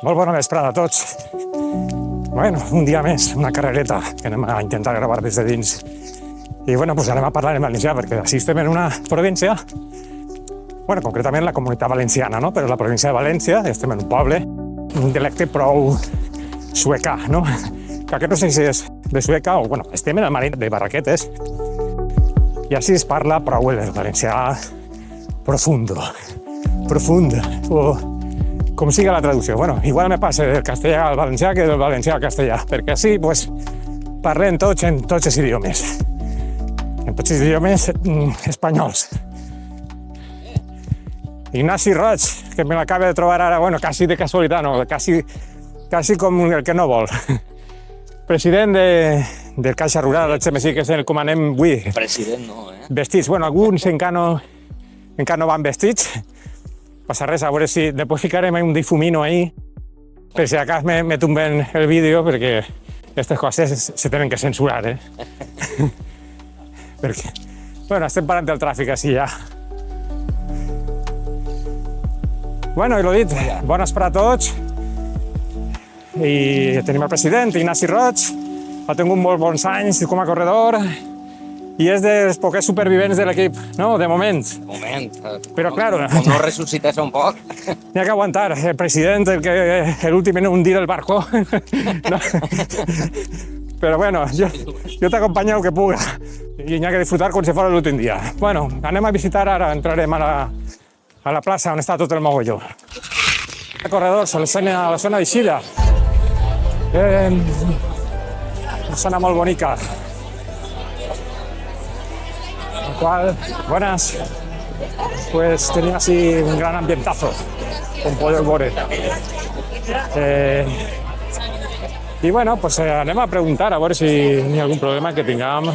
Molt bona vesprada a tots. Bueno, un dia més, una carrereta que anem a intentar gravar des de dins. I bueno, pues anem a parlar en valencià, perquè així estem en una província, bueno, concretament la Comunitat Valenciana, no? Però la província de València, estem en un poble, un dialecte prou suecà, no? Que aquest no sé si és de Sueca o, bueno, estem en el marit de Barraquetes, i així es parla prou el valencià profundo, o com siga la traducció. Bueno, igual me passa del castellà al valencià que del valencià al castellà, perquè així, pues, parlem tots en tots els idiomes. En tots els idiomes espanyols. Ignasi Roig, que me l'acaba de trobar ara, bueno, quasi de casualitat, no, quasi com el que no vol. President del Caixa Rural, HMC, que és el com anem avui. President no, Vestits, bueno, alguns encara no van vestits. Passa res, a veure si després ficarem un difumino ahí, per si acas me tumben el vídeo, perquè aquestes coses se tenen que censurar, perquè, bueno, estem parant del tràfic així ja. Bueno, i l'ho dit, bona vesprada a tots. I tenim el president, Ignasi Roig, ha tingut molt bons anys com a corredor i és dels poques supervivents de l'equip, no?, de moment. De moment. Però, claro, Com no ressuscités un poc. N'hi ha que aguantar. El president, el últim en hundir el barco. No. Però, bueno, jo t'acompanyo el que puga. I n'hi ha que disfrutar com si fos l'últim dia. Bueno, anem a visitar ara, entrarem a la plaça on està tot el mogolló. Corredors, a la zona d'Eixida. Una zona molt bonica. La cual, buenas, pues tenía así un gran ambientazo, con poder ver. Y bueno, pues anem a preguntar a veure si hi ha algun problema que tinguem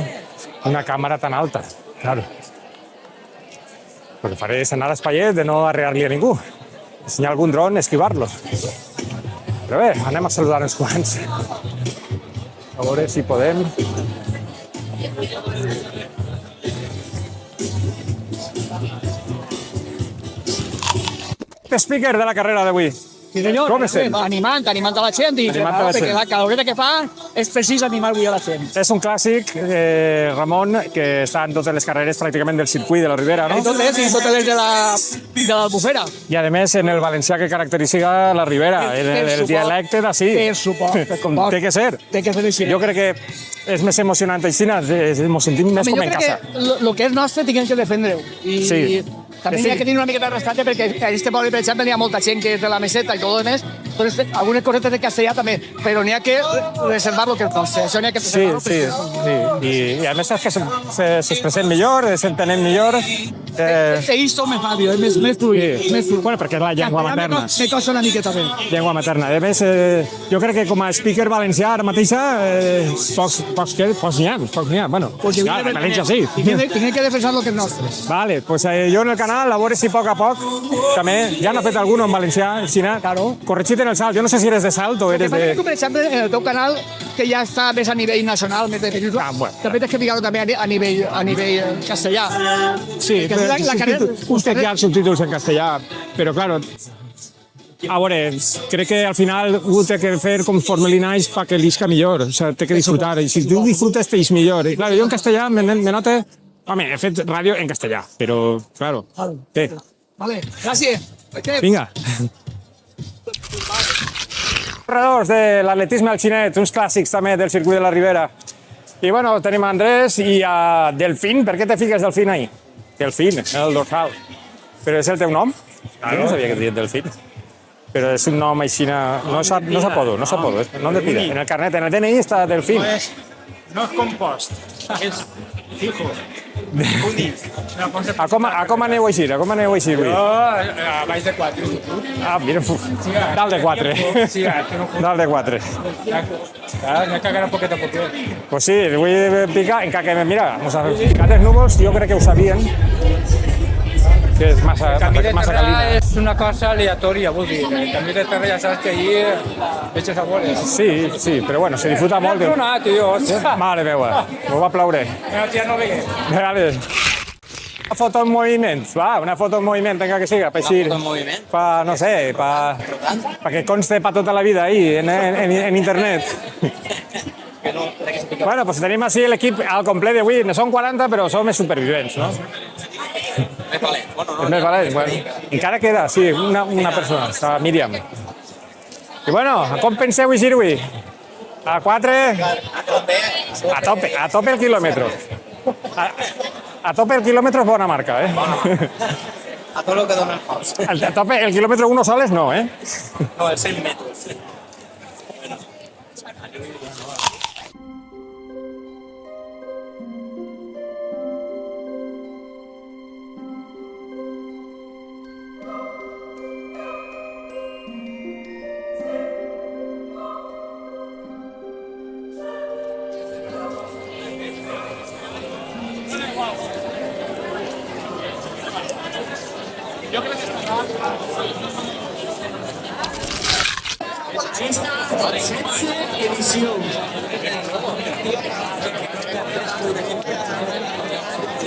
una càmera tan alta, claro. Lo que faré és anar a espaiet de no arrear-li a ningú. Si hi ha algun dron, esquivar-lo. Però bé, anem a saludar uns quants. A veure si podem. Speaker de la carrera d'avui. Sí, senyor. Com estem? Animant a la gent, perquè la caloreta que fa és precís animar avui a la gent. És un clàssic, Ramon, que està en totes les carreres pràcticament del circuit de la Ribera, no? I totes de l'Albufera. I a més en el valencià que caracteritza la Ribera, el dialecte d'ací. Per suport. Com té que ser. Té que ser així. Jo crec que és més emocionant així, ens sentim més com en casa. Jo crec que el que és nostre tinguem que defendre-ho. I també hi ha que tenir una miqueta de respecte perquè a aquest poble, per exemple, hi ha molta gent que és de la meseta i tot el més, doncs algunes cosetes de castellà també, però n'hi ha que reservar-lo que és nostre. Això n'hi ha que reservar-lo. Sí. I a més és que s'expressem millor, s'entenem millor. Esto me fa, és més fluid. Bueno, perquè és la llengua materna. Me costa una miqueta bé. Llengua materna. A més, jo crec que com a speaker valencià ara mateixa, pocs n'hi ha. Bueno, almenys sí. Tinguem que defensar lo que és nostre. Vale, pues jo en el canal, a veure si a poc també, ja n'ha fet algun en valencià, Xina, corregit en el salt. Jo no sé si eres de salt o eres de... Tu, per exemple, en el teu canal, que ja està més a nivell nacional, més de península, també tens que ficar-ho també a nivell castellà. Sí, usted ya subtítulos en castellà, però, claro, a veure, crec que al final ho té que fer conforme li naix perquè l'isca millor, o sigui, té que disfrutar, i si tu disfrutes t'eix millor. I, claro, jo en castellà me note... Home, he fet ràdio en castellà, però, claro, té. Vale, gràcies. Vinga. Corredors de l'atletisme al xinet, uns clàssics també del circuit de la Ribera. I, bueno, tenim Andrés i a Delfín. Per què te fiques Delfín ahí? Delfín, el dorsal. Però és el teu nom? Jo no sabia que et diuen Delfín. Però és un nom així... No s'apodo, nom de pila. En el carnet, en el DNI està Delfín. No és compost, és fijo, únic. A com aneu així? Avui? A baix de 4. Ah, mira, dalt de 4. Dalt de 4. N'hi ha que agarrar poquet a poquet. Pues sí, vull picar, encara que, mira, ens ha picat els núvols, jo crec que ho sabien, que és massa calina. És una cosa aleatòria, vol dir. El camí de terra ja saps que allí deixes a veure. Sí, però bueno, se disfruta molt. Ja tronat, tio. Mare meva, m'ho va ploure. Ja no vegué. Vale. Una foto en moviment, va, una foto en moviment, venga que siga, Una foto en moviment? para, no sé, para que conste para toda la vida ahí, en internet. Que no, que se pica. Bueno, pues tenim així l'equip al complet d'avui. No són 40, però som més supervivents, no? Més valent. Bueno, no, És més valent. Bueno, encara queda, sí, una persona, està Míriam. I bueno, com penseu eixir avui? A 4? A tope el quilòmetre. A tope el quilòmetre és bona marca, eh? A tot el que dona el paus. A tope el quilòmetre 1 soles no, eh? No, els 100 metres.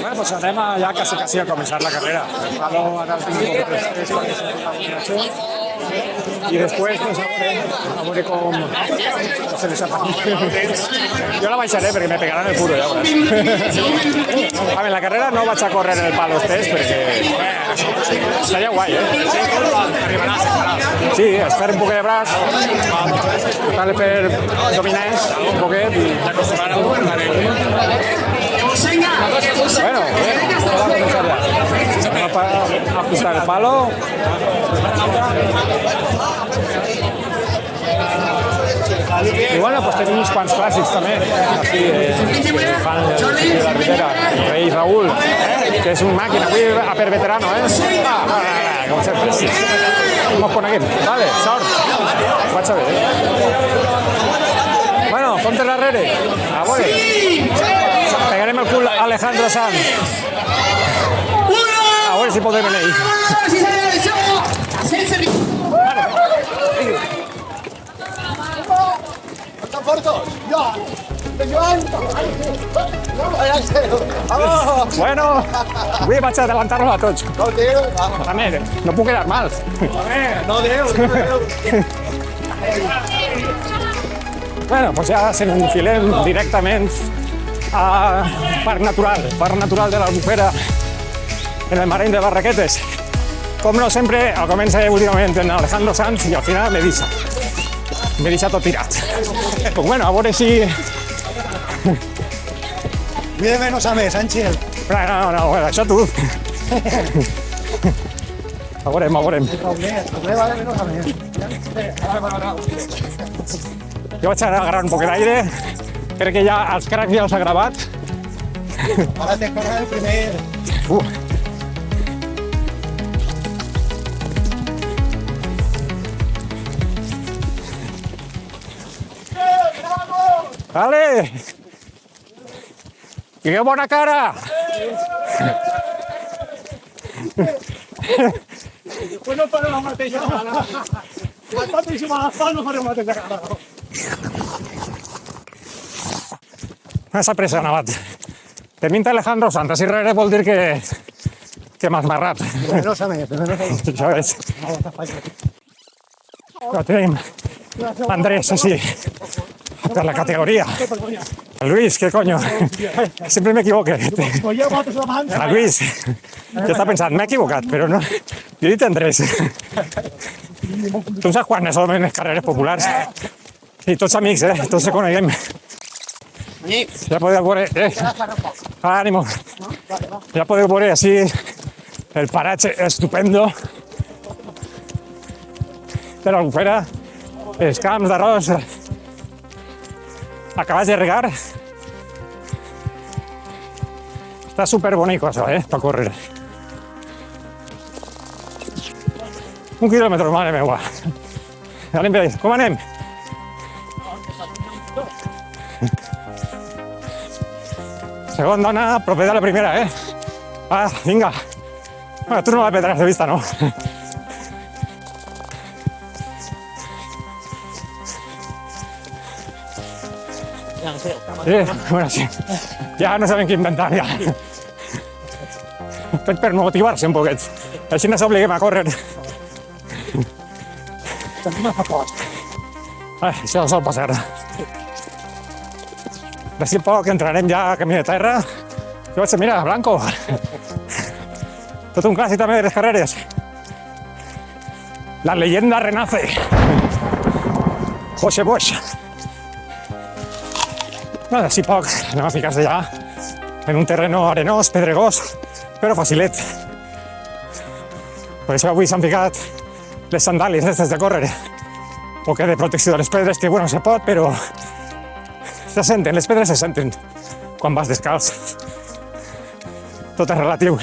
Bueno, pues anem ja quasi a començar la carrera. El palo ara el tinc un poc després perquè s'ha fet la combinació. I després, pues, a veure com se les apaga. Jo la baixaré perquè me pegaran el puro, ja veuràs. A veure, la carrera no vaig a córrer en el palo test perquè estaria guai, eh? Sí, es fer un poquet de braç, cal fer dominants un poquet i ja acostumar a bueno, va a comenzar ya. Vamos a ajustar el palo. Y bueno, pues tenim uns quants clàssics també, aquí, que fan de la Ribera, el rei Raúl, que és un màquina, avui a per veterano, eh? Com sempre, sí. Ens coneguem, vale, sort. Vaig a veure, Bueno, ponte l'arrere, a veure. Pegarem el cul a Alejandro Sanz. A veure si podem anar ahí. Bueno, avui vaig adelantar-los a tots. També, no puc quedar mal. No, Déu. Bueno, pues ja se n'enfilem directament a Parc Natural de l'Albufera, en el Mareny de Barraquetes. Com no, sempre al comença últimament en Alejandro Sanz i al final m'he deixat tot tirat. Pues bueno, a veure si... Mide menos a més, Ángel. No, bueno, això tu. A veurem. Vale menos a més. Jo vaig agarrar un poc d'aire. Crec que ja els cracs ja els ha gravat. Ara te corre el primer. Vale. Que bona cara. Después no farem la mateixa cara. L'estat i Malafà no farem la mateixa cara. Esa presa, Navat. Termina Alejandro Sanz, així rere vol dir que m'has marrat. Menos a més. Ja ves. Però tenim Andrés, així, per la categoria. Luis, ¿qué coño? Siempre me equivoco. A Luis, que està pensant, m'he equivocat, però no. Jo he dit Andrés. Tu saps quan són les carreres populars? I tots amics, tots se coneguem. Ja podeu veure, ànimo. Ja podeu veure així el paratge estupendo de l'Albufera, els camps d'arròs acabats de regar. Està superbonico això, per córrer. 1 quilòmetre, mare meua. Anem bé, com anem? Segon dona, proper de la primera, Va, vinga. Bueno, tu no la perdràs de vista, no? Sí, bueno, sí. Ja no sabem què inventar, ja. per motivar-se un poquet. Així no s'obliguem a córrer. Això sol passar. D'ací a poc entrarem ja a camí de terra. Jo vaig dir, mira, Blanco. Tot un clàssic també de les carreres. La leyenda renace. José Bosch. Bueno, d'ací a poc anem a ficar-se ja en un terreno arenós, pedregós, però facilet. Per això avui s'han ficat les sandàlies aquestes de córrer, o que de protecció de les pedres, que bueno, se pot, però se senten, les pedres se senten quan vas descalç. Tot és relatiu.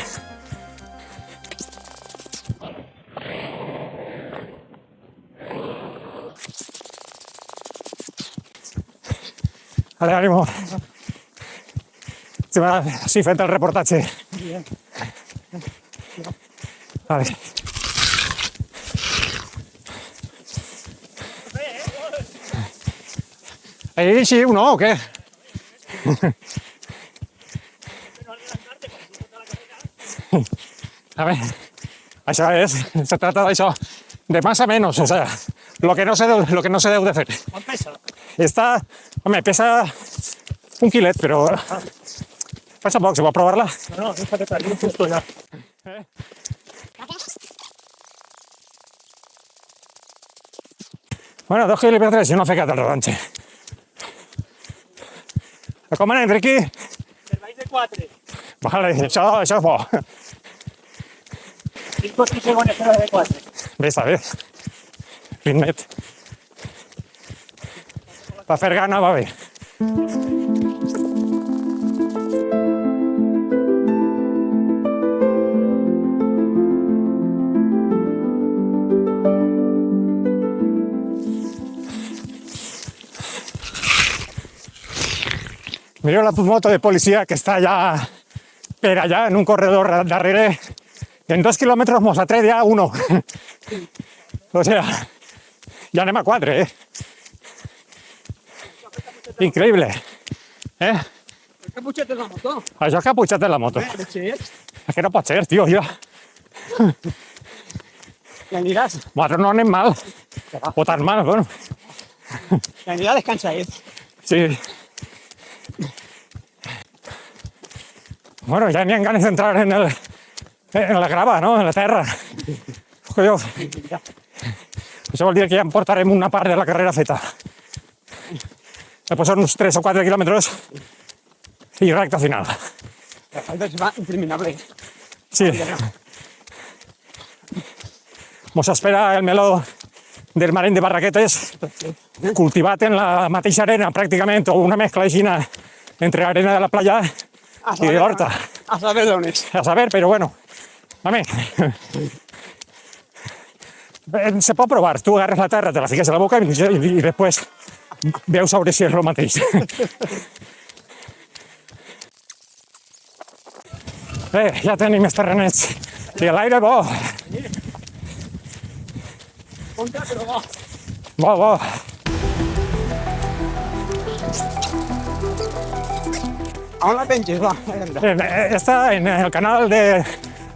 Vale, ánimo. Sí, fent el reportatge. Vale. Ahí sí, uno, ¿o qué? A ver, això és, se trata d'això, de más a menos, o sea, lo que no se deu de fer. ¿Cuánto pesa? Esta, home, pesa un quilet, però pesa poc, se pot provar-la. No, déjate caer justo ya. Bueno, 2 quilòmetres i una fecata al rodanxe. Com anem, Riqui? Serveix de 4. Vale, això és bo. 5 segones de 4. Bé, està bé. Ritmet. Per fer gana va bé. Mireu la moto de policia que està allà per allà en un corredor darrere. En 2 quilòmetres mos ha tret ja 1. O sea, ja anem a 4, Increïble. ¿El capuchete de la moto? Això és caputxat de la moto. Sí. És que no pot ser, tio, ja. ¿Y aniràs? Nosaltres no anem mal. O tan mal, bueno. ¿Y aniràs descansadit? Sí. Bueno, ja n'hi ha ganes d'entrar en la grava, no? En la terra. Colló. Això vol dir que ja en portarem una part de la carrera feta. Després són uns 3 o 4 quilòmetres i recta final. La falta se va interminable. Sí. Mos espera el meló del Marén de Barraquetes, cultivat en la mateixa arena, pràcticament, o una mescla aixina entre arena de la playa i de l'horta. A saber d'on és. A saber, però bueno, a mi. Se pot provar, tu agarres la terra, te la fiques a la boca i després veus sobre si és el mateix. Ja tenim els terrenets. I l'aire bo. Contra, però va. Bo. On la penges, va? Está en el canal de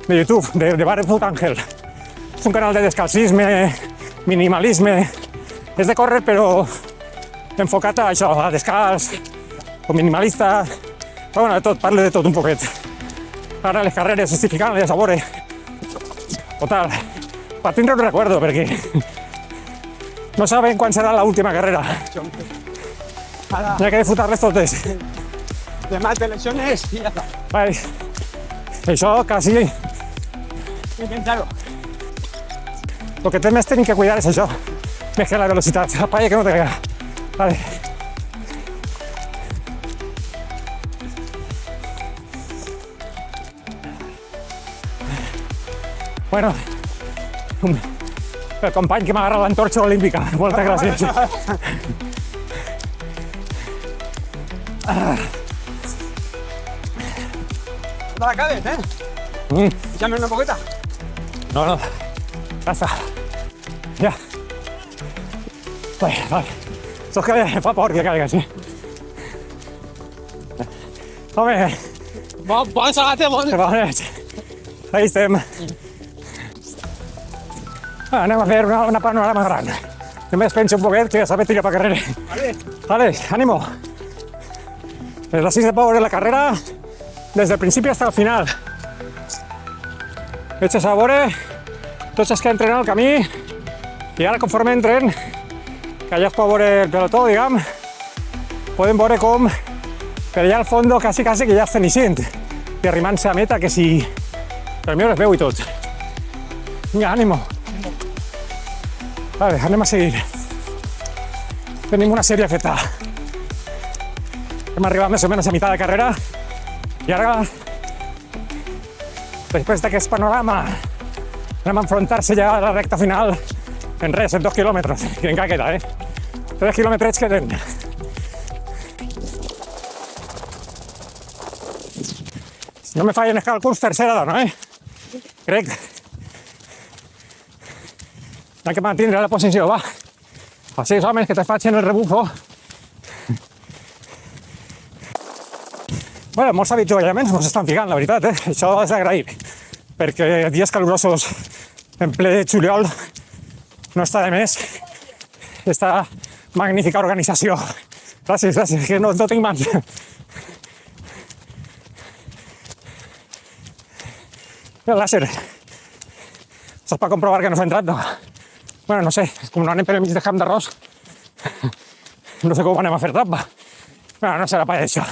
YouTube de Barefoot Ángel. Es un canal de descalcisme, minimalisme. És de córrer, però enfocat a això, a descalç, o minimalista. Però bueno, de tot, parle de tot un poquet. Ara les carreres estic ficant-les a veure. Total, per tindre un recuerdo, perquè no saben quan serà l'última carrera. Hi ha que disfrutar-les totes. Demà te lesiones i ja està. Vai. Això quasi Intenta-ho. lo que més tenim que cuidar és això, més que la velocitat. Apaya que no te caiga. Vale. Bueno, el company que m'agarra l'antorxa olímpica. Moltes gràcies. No l'acabes, Deixa'm una poqueta. No, ja està. Ja. Vale. Això és que em fa por que caigues, Home, Bon sagate, bon. bones. Ahí estem. Anem a fer una panorama gran. Només penso un poquet que ja sabe tirar per carrera. Vale, ánimo. Es la 6 de power en la carrera desde el principio hasta el final. Eches a veure tots els que entren al camí i ara conforme entren, que ja es pot veure el pelotó, diguem, podem veure com per allà al fons quasi que ja estan eixint i arrimant-se a meta, que si per mi es veu i tot. Vinga, ànimo. Vale, anem a seguir. Tenim una sèrie feta. Hem arribat més o menys a meitat de carrera i ara, després d'aquest panorama, anem a enfrontar-se ja a la recta final en res, en 2 quilòmetres, que encara queda, 3 quilòmetres queden. Si no me fallen els càlculs, tercera dona, crec. Hi ha que mantindre la posició, va. Els 6 homes que te facin el rebufo. Bueno, molts avituallaments ens estan ficant, la veritat, Això és d'agrair, perquè dies calurosos en ple juliol no està de més esta magnífica organització. Gràcies, que no tinc mans. El láser. Això és per comprovar que no s'ha entrat, no? Bueno, no sé, com no anem per el mig de camp d'arròs, no sé com anem a fer trampa. Bueno, no serà per això.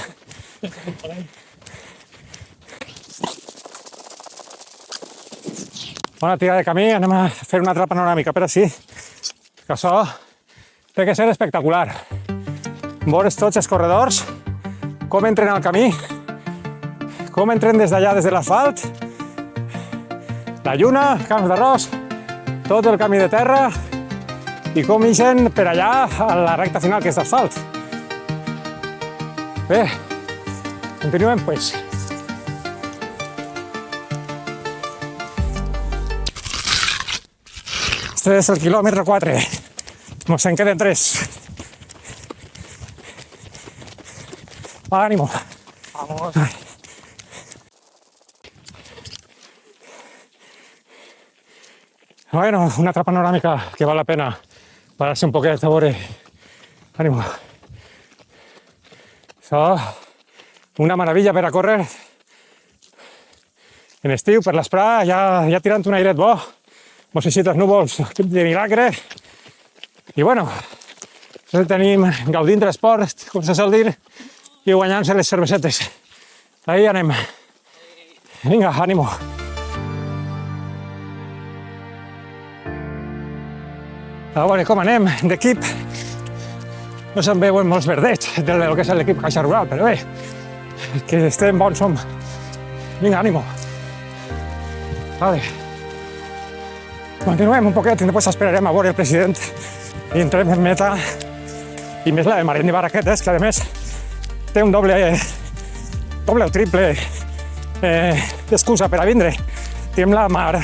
Bona tirada de camí, anem a fer una altra panoràmica, però sí, que això té que ser espectacular. Veure's tots els corredors, com entren al camí, com entren des d'allà, des de l'asfalt, la lluna, camps d'arròs, tot el camí de terra i com ixen per allà a la recta final, que és d'asfalt. Bé, continuem, pues. Este és el quilòmetre 4. Nos en queden 3. Va, ánimo. Vamos. Bueno, una altra panoràmica que val la pena parar-se un poquet a veure. Ánimo. Això, una meravella per a córrer en estiu, per l'esprà, ja tirant un airet bo, mos eixit els núvols de milagre, i bueno, tenim gaudint de l'esport, com se sol dir, i guanyant-se les cervesetes. Ahí anem. Vinga, ànimo. A veure com anem d'equip. No se'n veuen molts verdets del que és l'equip Caixa Rural, però bé, que estem bons som. Vinga, ànimo. Vale. Continuem un poquet i després esperarem a veure el president i entrem en meta. I més la de Marén de Barraquetes, que a més té un doble o triple excusa per a vindre. Tenim la mar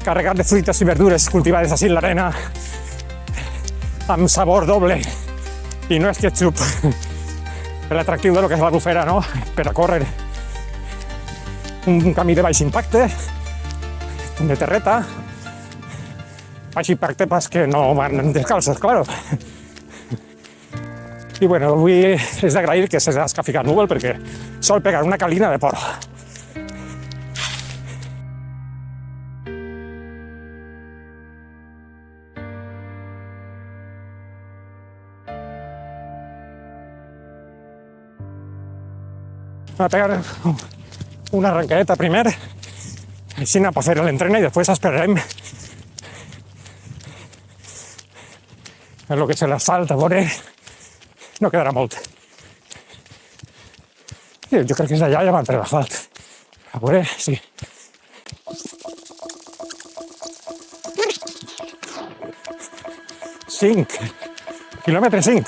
carregat de fruites i verdures cultivades així en l'arena, amb sabor doble, i no és ketchup, per l'atractiu del que és l'Albufera, no? Per a córrer un camí de baix impacte, de terreta, baix impacte pas que no van descalços, claro. I bueno, avui és d'agrair que s'ha ficat núvol perquè sol pegar una calina de por. Vam a pegar una arrancadeta primer, així per fer l'entrena i després esperarem en el que és l'asfalt, a veure, no quedarà molt. Jo crec que és d'allà, ja van per l'asfalt. A veure, sí. Quilòmetre 5.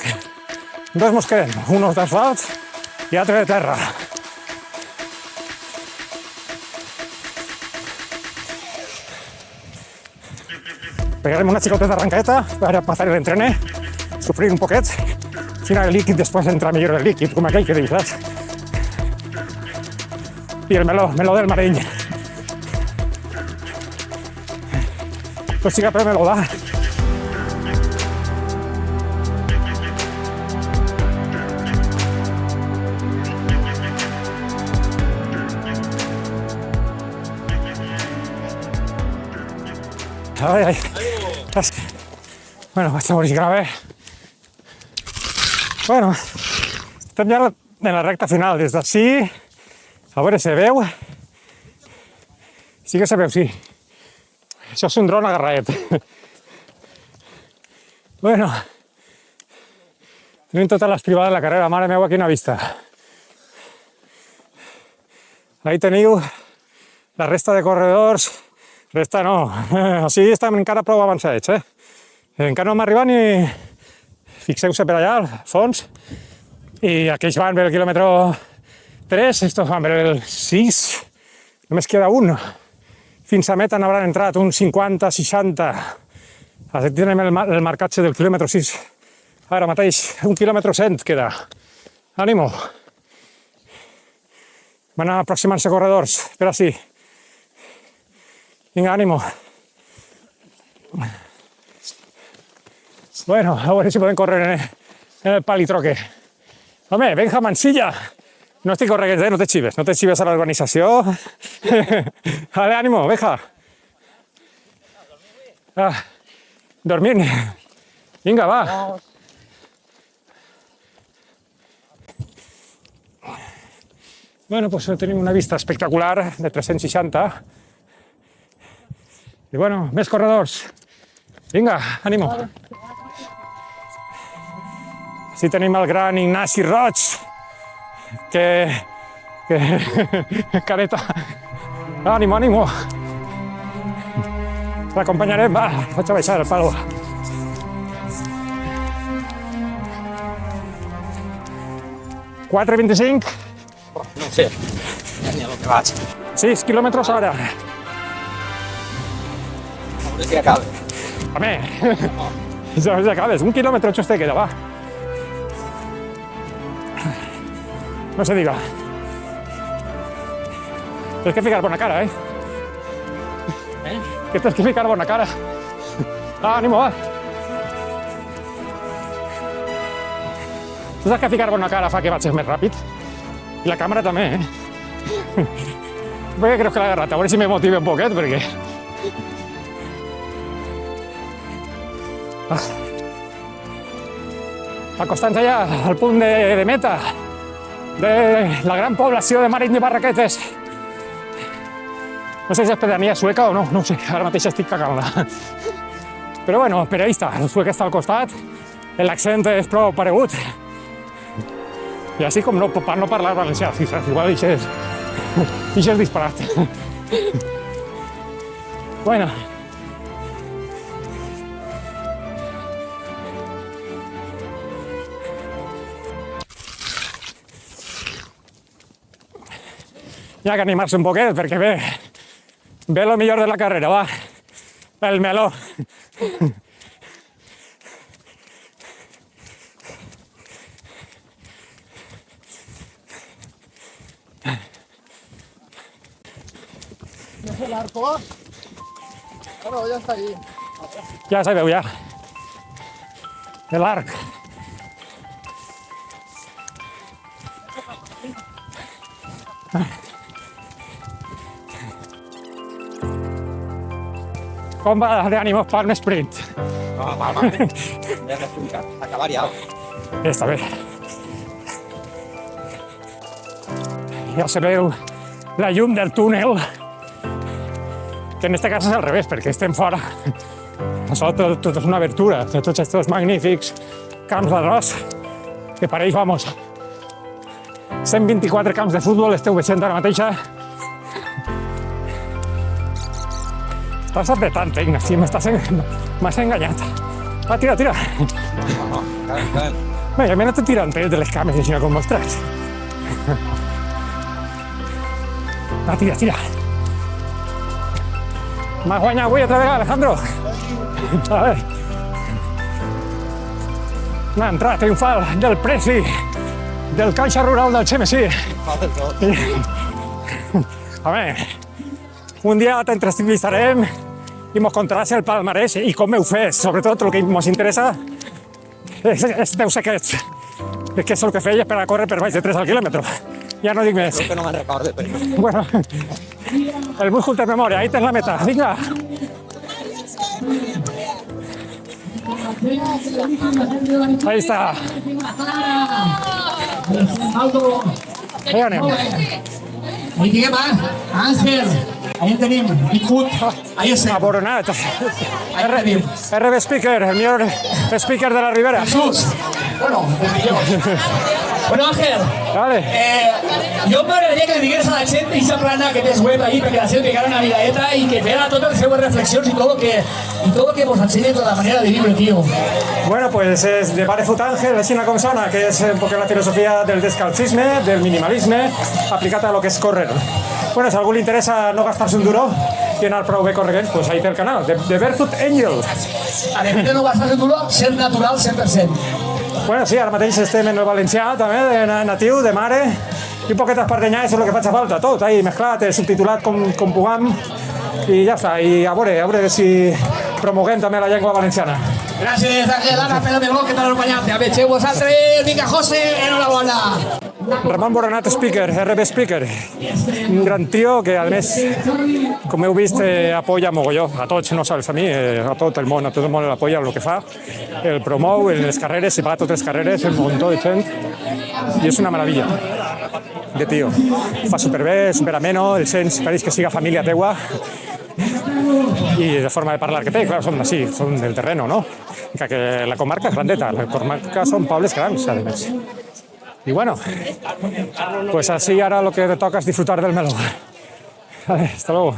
2 mos queden, un d'asfalt i altre de terra. Pegarem una xicota d'arrancadeta per passar l'entrene, sofrir un poquet, final el líquid, després entra millor el líquid, com aquell que dius, saps? I el meló del Mareny. pues sí que me lo da. Ai. Bueno, vaig a morir grave. Bueno, estem ja en la recta final. Des d'ací, a veure si veu. Sí que se veu, sí. Això és un dron agarraet. Bueno, tenim totes les privades de la carrera. Mare meva, quina vista. Ahí teniu la resta de corredors. Resta no, així estem encara prou avançats, Encara no hem arribat ni... Fixeu-se per allà, al fons. I aquells van per el quilòmetre 3, estos van per el 6. Només queda un. Fins a meta n'hauran entrat uns 50, 60. Aquí tenim el marcatge del quilòmetre 6. Ara mateix, un quilòmetre 100 queda. Ànimo. Van aproximant-se corredors, per així. Vinga, ànimo. Bueno, a veure si podem córrer en el palitroque. Home, Benja Mansilla. No estic corrent, no te xives a l'organització. Vale, ànimo, Benja. Dormint. Vinga, va. Bueno, pues tenim una vista espectacular de 360. I bueno, més corredors. Vinga, ànimo. Així tenim el gran Ignasi Roig, que careta. Ànimo, ànimo. L'acompanyarem, va, vaig a baixar el palo. $4.25. No sé, ni a lo que vaig. 6 quilòmetres hora. A veure si acaba. Home, ja acabes. 1 quilòmetre 8 te queda, va. No se diga. Tienes que ficar bona cara, Que tienes que ficar bona cara. Ànimo, va. Tu saps que ficar bona cara fa que vagis més ràpid? I la càmera també, Perquè crec que l'ha agarrat. A veure si me motive un poquet, perquè... Acostant-se ja al punt de meta de la gran població de Marín de Barraquetes. No sé si és pedania sueca o no, no ho sé, ara mateix estic cagant-la. Però bueno, per ahí està, el suec està al costat, l'accent és prou paregut. I així com no, per no parlar valencià, igual deixes disparat. Bueno. Hi ha que animar-se un poquet, perquè ve lo millor de la carrera, va. El meló. ¿No es el arco? Claro, ya está ahí. Ja se veu, ja. L'arc. Com va d'ànimos per un sprint? Va. Ja t'he explicat. Acabar ja. Està bé. Ja se veu la llum del túnel, que en este cas és al revés, perquè estem fora. Això tot és una abertura de tots aquests magnífics camps d'arròs, que per ells, vamos, 124 camps de futbol esteu veient ara mateixa. Estàs apretant, Ignasi, m'has enganyat. Va, tira. No, calent. Bé, ja m'he anat tirant de les cames, així com mostres. Va, tira. M'has guanyat avui altra vegada, Alejandro. A veure. Una entrada triomfal del Preci, del Caixa Rural del Xemesí. Fa del tot. A veure, un dia t'entrevistarem y nos contaràs el palmarès i com heu fet. Sobretot el que ens interessa és teus secrets, què és el que feies per a córrer per baix de 3 al quilòmetre. Ja no dic més. Creo que no me'n recordo, però... Bueno, el múscul de memòria, ahí tens la meta, vinga. Ahí està. Allà anem. Ahí tenim Àngel, ahí tenim Icut, ahí estem. Aboronat. Ahí tenim. RB Speaker, el millor speaker de la Ribera. Jesús, bueno, el millor. Bueno, Ángel, Vale. jo m'agradaria que li digués a la gent aquesta plana que tens web ahí perquè la gent pegara una miradeta i que fera totes les seues reflexions i tot lo que vos enseñe de la manera de viure, tío. Bueno, pues es de Barefoot Ángel, així com sona, que és un poc la filosofia del descalcisme, del minimalisme, aplicat a lo que és córrer. Bueno, si a algú li interessa no gastar-se un duro i anar prou bé correguents, pues ahí té el canal, de Barefoot Angel. A de no gastar el duro, ser natural 100%. Bueno, sí, ara mateix estem en el valencià, també, de natiu, de mare, i un poquet d'espardenyà, és el que faig falta, tot, ahí mesclat, subtitulat com puguem, i ja està, i a veure si promoguem també la llengua valenciana. Gràcies, Ángel, Ana, Pedro Meló, que t'han acompanyat. A veure, vosaltres, vinga, José, enhorabona. Ramon Boronat Speaker, RB Speaker, un gran tio que, a més, com heu vist, apoya mogolló a tots, no sols a mi, a tot el món l'apoya el que fa, el promou en les carreres, se paga totes les carreres, el muntó de gent, i és una meravella de tio. Fa superbé, superameno, el sents, pareix que siga família teua, i de forma de parlar que té, clar, són d'ací, són del terreno, no? Que la comarca és grandeta, la comarca són pobles grans, a més. Y bueno, pues así ahora lo que te toca es disfrutar del melón. Vale, hasta luego.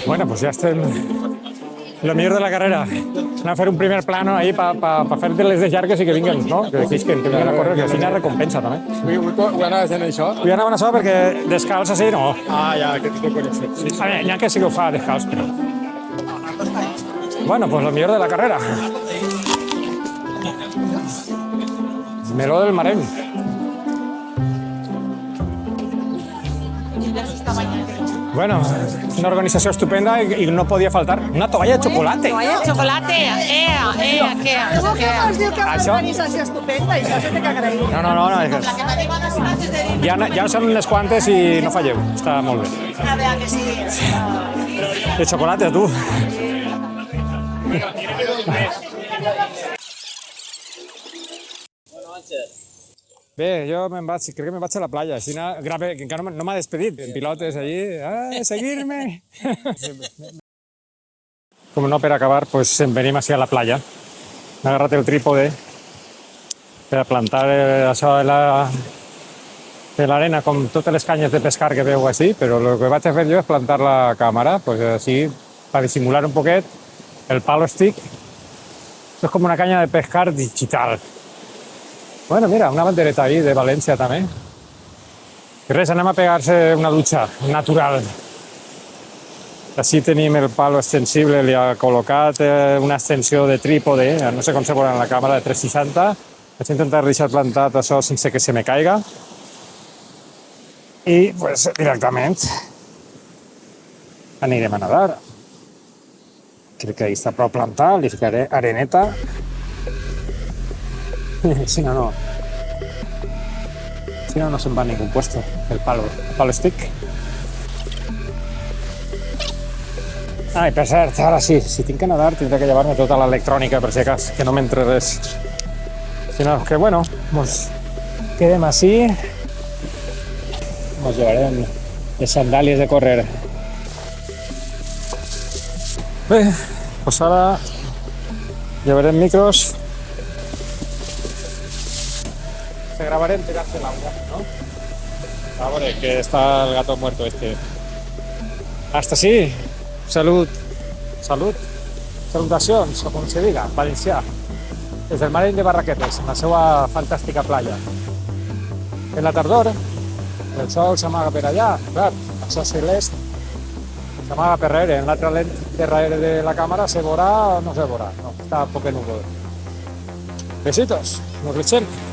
Bueno, pues ya estem lo millor de la carrera. Anem a fer un primer plano ahí para fer de les llargues i que vinguen, no? Que deixis que vinguen a córrer, que així n'hi ha recompensa també. Ho anaves fent això? Vull anar a això perquè descalç així no. Ah, ja, que t'ho coneixes. Sí, sí. N'hi ha que sí que ho fa descalç, però... Bueno, pues lo millor de la carrera. Meló del Mareny. Bueno, una organizació estupenda i no podia faltar una toalla de xocolate. Toalla de xocolate, què? Us diu que una Això? organització estupenda i això s'ha d'agrair. No, ja són unes quantes i no falleu, està molt bé. A veure que sí. De xocolate, tu. Bé, jo crec que me'n vaig a la playa, així grave, que encara no m'ha despedit, en pilotes allí, seguir-me. Com no, per acabar, pues venim així a la playa. M'he agarrat el trípode per a plantar això de l'arena, com totes les canyes de pescar que veu així, però el que vaig a fer jo és plantar la càmera, pues així, per dissimular un poquet el palo stick. Això és com una canya de pescar digital. Bueno, mira, una bandereta ahí de València també. I res, anem a pegar-se una dutxa natural. Així tenim el palo extensible, li ha col·locat una extensió de trípode, no sé com se veurà en la càmera, de 360. Vaig intentar deixar plantat això sense que se me caiga. I, pues, directament anirem a nedar. Crec que ahí està prou plantat, li ficaré areneta. Si no se'n va a ningún puesto el palo stick. Ah, i per cert, ara sí, si tinc que nedar tindré que llevar-me tota l'electrònica per si acas, que no m'entre res. Si no, que bueno, pues quedem així. Nos llevarem les sandàlies de córrer. Bé, pues ara llevarem micros. Se grabaré en tirarse el agua, ¿no? A ver, que está el gato muerto este. Hasta sí. Salud. Salutacions, o com se diga, valencià. Des del Mareny de Barraquetes, en la seva fantàstica playa. En la tardor, el sol s'amaga per allà, clar, això celest s'amaga per darrere. En l'altra lent de darrere de la càmera se veurà o no se veurà. No, està poc núvol. Besitos, nos vemos.